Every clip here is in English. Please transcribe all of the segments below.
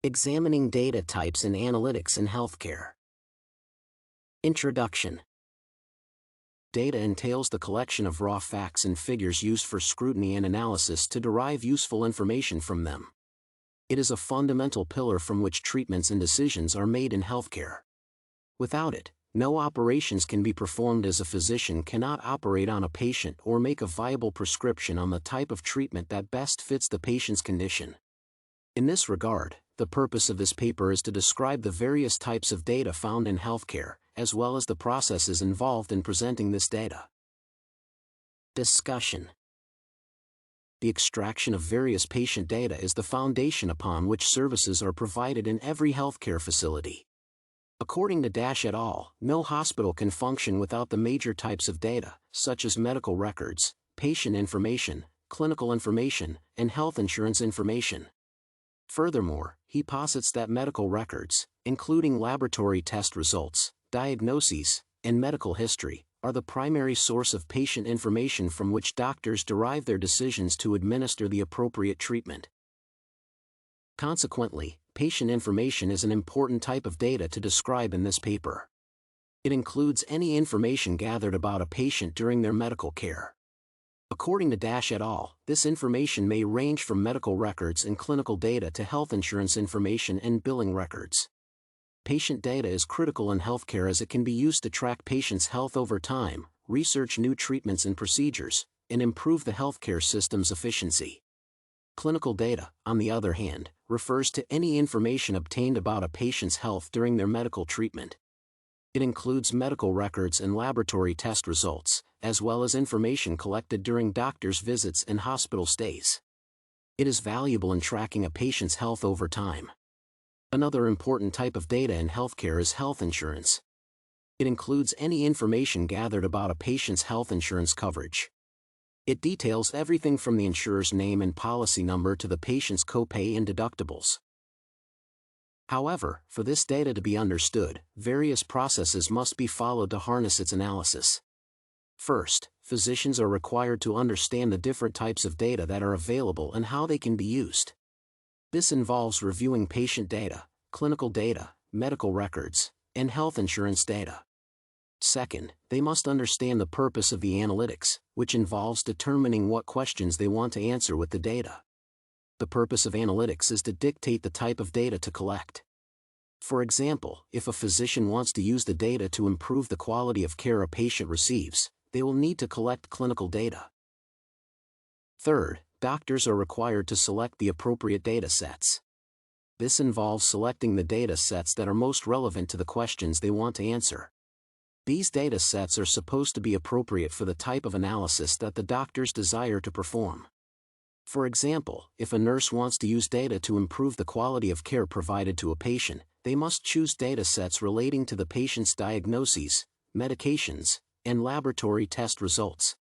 Examining data types and analytics in healthcare. Introduction. Data entails the collection of raw facts and figures used for scrutiny and analysis to derive useful information from them. It is a fundamental pillar from which treatments and decisions are made in healthcare. Without it, no operations can be performed, as a physician cannot operate on a patient or make a viable prescription on the type of treatment that best fits the patient's condition. In this regard, the purpose of this paper is to describe the various types of data found in healthcare, as well as the processes involved in presenting this data. Discussion. The extraction of various patient data is the foundation upon which services are provided in every healthcare facility. According to Dash et al., no hospital can function without the major types of data, such as medical records, patient information, clinical information, and health insurance information. Furthermore, he posits that medical records, including laboratory test results, diagnoses, and medical history, are the primary source of patient information from which doctors derive their decisions to administer the appropriate treatment. Consequently, patient information is an important type of data to describe in this paper. It includes any information gathered about a patient during their medical care. According to Dash et al., this information may range from medical records and clinical data to health insurance information and billing records. Patient data is critical in healthcare as it can be used to track patients' health over time, research new treatments and procedures, and improve the healthcare system's efficiency. Clinical data, on the other hand, refers to any information obtained about a patient's health during their medical treatment. It includes medical records and laboratory test results, as well as information collected during doctors' visits and hospital stays. It is valuable in tracking a patient's health over time. Another important type of data in healthcare is health insurance. It includes any information gathered about a patient's health insurance coverage. It details everything from the insurer's name and policy number to the patient's copay and deductibles. However, for this data to be understood, various processes must be followed to harness its analysis. First, physicians are required to understand the different types of data that are available and how they can be used. This involves reviewing patient data, clinical data, medical records, and health insurance data. Second, they must understand the purpose of the analytics, which involves determining what questions they want to answer with the data. The purpose of analytics is to dictate the type of data to collect. For example, if a physician wants to use the data to improve the quality of care a patient receives, they will need to collect clinical data. Third, doctors are required to select the appropriate data sets. This involves selecting the data sets that are most relevant to the questions they want to answer. These data sets are supposed to be appropriate for the type of analysis that the doctors desire to perform. For example, if a nurse wants to use data to improve the quality of care provided to a patient, they must choose data sets relating to the patient's diagnoses, medications, and laboratory test results.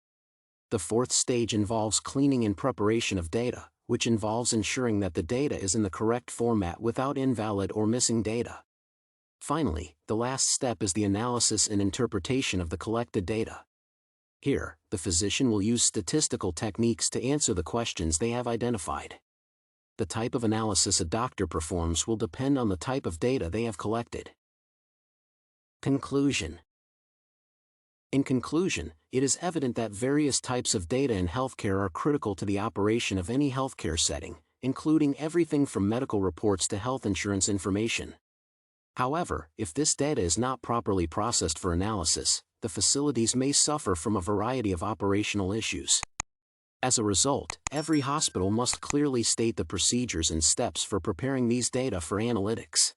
The fourth stage involves cleaning and preparation of data, which involves ensuring that the data is in the correct format without invalid or missing data. Finally, the last step is the analysis and interpretation of the collected data. Here, the physician will use statistical techniques to answer the questions they have identified. The type of analysis a doctor performs will depend on the type of data they have collected. Conclusion. In conclusion, it is evident that various types of data in healthcare are critical to the operation of any healthcare setting, including everything from medical reports to health insurance information. However, if this data is not properly processed for analysis, the facilities may suffer from a variety of operational issues. As a result, every hospital must clearly state the procedures and steps for preparing these data for analytics.